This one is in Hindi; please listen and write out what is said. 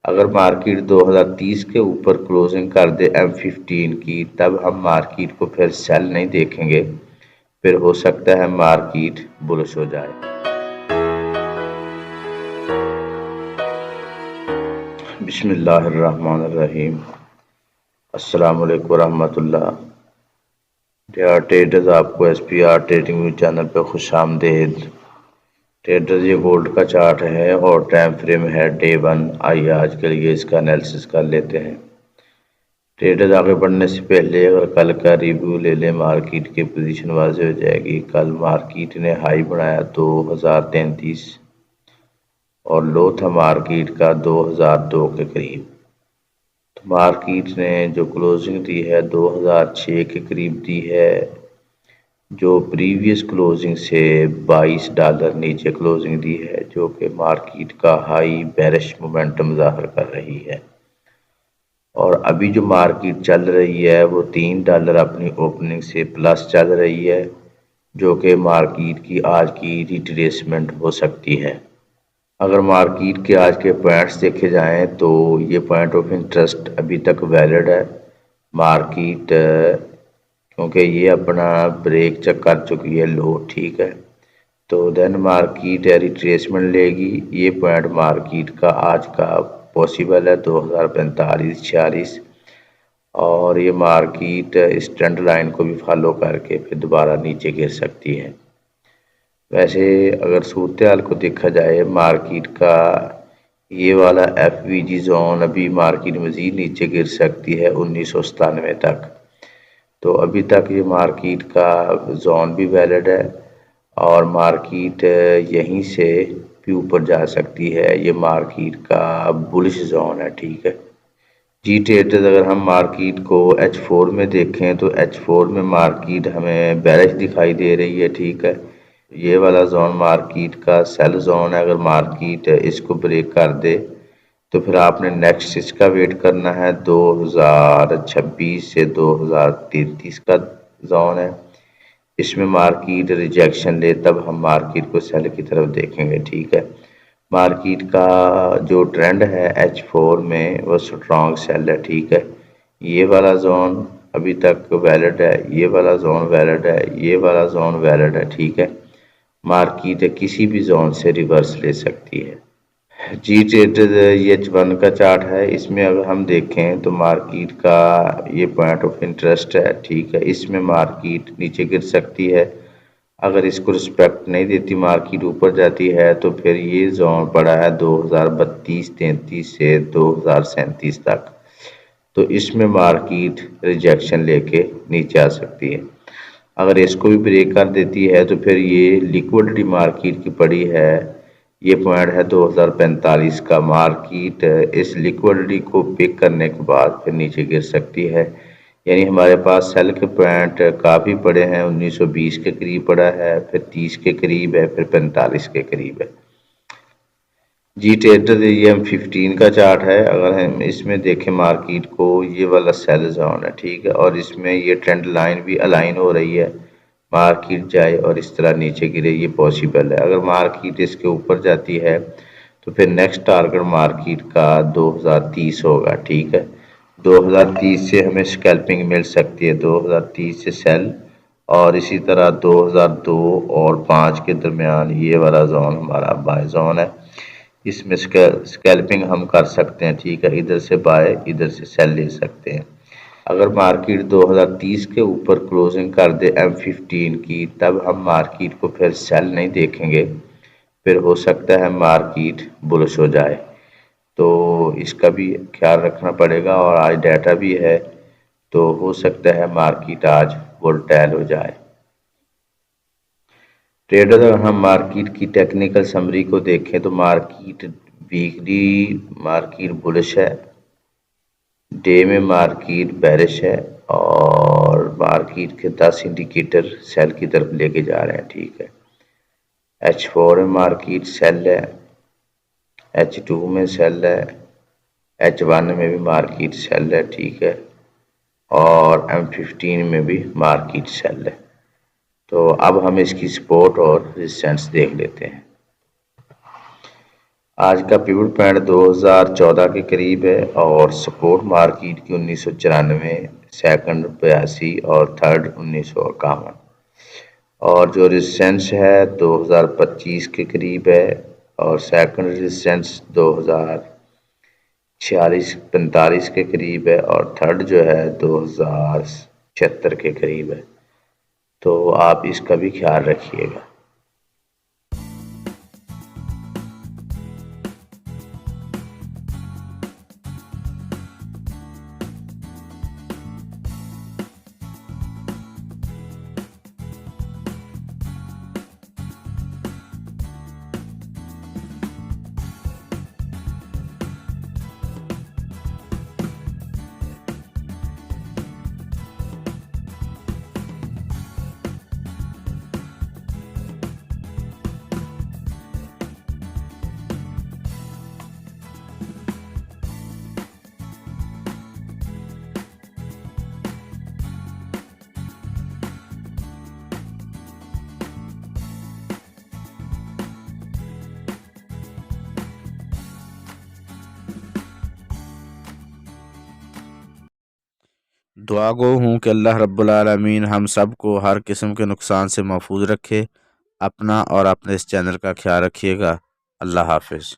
अगर मार्केट 2030 के ऊपर क्लोजिंग कर दे M15 की, तब हम मार्केट को फिर सेल नहीं देखेंगे, फिर हो सकता है मार्केट बुलिश हो जाए। बिस्मिल्लाहिर्रहमानिर्रहीम। अस्सलाम वालेकुम रहमतुल्लाह। डियर ट्रेडर्स, आपको SPR ट्रेडिंग न्यूज़ चैनल पर खुश आमदेद। ट्रेडर्स, ये गोल्ड का चार्ट है और टाइम फ्रेम है डे 1। आइए आज के लिए इसका एनालिसिस कर लेते हैं। ट्रेडर्स, आगे बढ़ने से पहले अगर कल का रिव्यू ले लें, मार्केट की पोजीशन वाज़ेह हो जाएगी। कल मार्केट ने हाई बनाया 2033 और लो था मार्केट का 2002 के करीब। तो मार्केट ने जो क्लोजिंग दी है 2006 के करीब दी है, जो प्रीवियस क्लोजिंग से $22 नीचे क्लोजिंग दी है, जो कि मार्केट का हाई बेरिश मोमेंटम ज़ाहिर कर रही है। और अभी जो मार्केट चल रही है वो $3 अपनी ओपनिंग से प्लस चल रही है, जो कि मार्केट की आज की रिट्रेसमेंट हो सकती है। अगर मार्केट के आज के पॉइंट्स देखे जाएं तो ये पॉइंट ऑफ इंटरेस्ट अभी तक वैलिड है। मार्केट क्योंकि ये अपना ब्रेक चेक कर चुकी है लो, ठीक है, तो देन मार्केट रिट्रेसमेंट लेगी। ये पॉइंट मार्केट का आज का पॉसिबल है 2045-46, और ये मार्केट इस ट्रेंड लाइन को भी फॉलो करके फिर दोबारा नीचे गिर सकती है। वैसे अगर सूरत हाल को देखा जाए, मार्केट का ये वाला FVG जोन अभी मार्केट मज़ीद नीचे गिर सकती है 1997 तक। तो अभी तक ये मार्केट का जोन भी वैलिड है और मार्केट यहीं से भी ऊपर जा सकती है। ये मार्केट का बुलिश जोन है, ठीक है जी। ट्रेडर्स, अगर हम मार्केट को H4 में देखें तो H4 में मार्केट हमें बेरिश दिखाई दे रही है, ठीक है। ये वाला जोन मार्केट का सेल जोन है। अगर मार्केट इसको ब्रेक कर दे तो फिर आपने नेक्स्ट इसका वेट करना है 2026 से 2033 का जोन है। इसमें मार्केट रिजेक्शन ले तब हम मार्केट को सेल की तरफ देखेंगे, ठीक है। मार्केट का जो ट्रेंड है H4 में वो स्ट्रॉन्ग सेल है, ठीक है। ये वाला जोन अभी तक वैलिड है, ये वाला जोन वैलिड है, ये वाला जोन वैलिड है, ठीक है। मार्केट किसी भी जोन से रिवर्स ले सकती है जी। ट्रेडर्स, ये H1 का चार्ट है। इसमें अगर हम देखें तो मार्केट का ये पॉइंट ऑफ इंटरेस्ट है, ठीक है। इसमें मार्केट नीचे गिर सकती है। अगर इसको रिस्पेक्ट नहीं देती, मार्केट ऊपर जाती है तो फिर ये जोन पड़ा है 2032-33 से 2037 तक। तो इसमें मार्केट रिजेक्शन लेके नीचे आ सकती है। अगर इसको भी ब्रेक कर देती है तो फिर ये लिक्विडिटी मार्केट की पड़ी है। ये पॉइंट है 2045 का। मार्केट इस लिक्विडिटी को पिक करने के बाद फिर नीचे गिर सकती है। यानी हमारे पास सेल के पॉइंट काफ़ी पड़े हैं। 1920 के करीब पड़ा है, फिर 30 के करीब है, फिर 45 के करीब है जी। ट्रेडर, ये M15 का चार्ट है। अगर हम इसमें देखें मार्केट को, ये वाला सेल जोन है, ठीक है, और इसमें ये ट्रेंड लाइन भी अलाइन हो रही है। मार्केट जाए और इस तरह नीचे गिरे, ये पॉसिबल है। अगर मार्केट इसके ऊपर जाती है तो फिर नेक्स्ट टारगेट मार्केट का 2030 होगा, ठीक है। 2030 से हमें स्कैल्पिंग मिल सकती है, 2030 से सेल, और इसी तरह 2002 और 5 के दरमियान ये वाला जोन हमारा बाय जोन है। इसमें स्कैल्पिंग हम कर सकते हैं, ठीक है। इधर से बाय, इधर से सेल ले सकते हैं। अगर मार्केट 2030 के ऊपर क्लोजिंग कर दे M15 की, तब हम मार्केट को फिर सेल नहीं देखेंगे, फिर हो सकता है मार्केट बुलिश हो जाए। तो इसका भी ख्याल रखना पड़ेगा। और आज डाटा भी है, तो हो सकता है मार्केट आज वोलेटाइल हो जाए। ट्रेडर, अगर हम मार्केट की टेक्निकल समरी को देखें तो मार्केट वीकली मार्केट बुलिश है, डे में मार्केट बेरिश है, और मार्केट के 10 इंडिकेटर सेल की तरफ लेके जा रहे हैं, ठीक है। H4 में मार्केट सेल है, H2 में सेल है, H1 में भी मार्केट सेल है, ठीक है, और M15 में भी मार्केट सेल है। तो अब हम इसकी सपोर्ट और रेजिस्टेंस देख लेते हैं। आज का पिवट पॉइंट 2014 के करीब है और सपोर्ट मार्केट की 1994, सेकंड 82 और थर्ड 1951। और जो रेजिस्टेंस है 2025 के करीब है और सेकंड रेजिस्टेंस 2046-45 के करीब है और थर्ड जो है 2076 के करीब है। तो आप इसका भी ख्याल रखिएगा। दुआ गो हूँ कि अल्लाह रब्बुल आलमीन हम सब को हर किस्म के नुकसान से महफूज रखे। अपना और अपने इस चैनल का ख्याल रखिएगा। अल्लाह हाफिज़।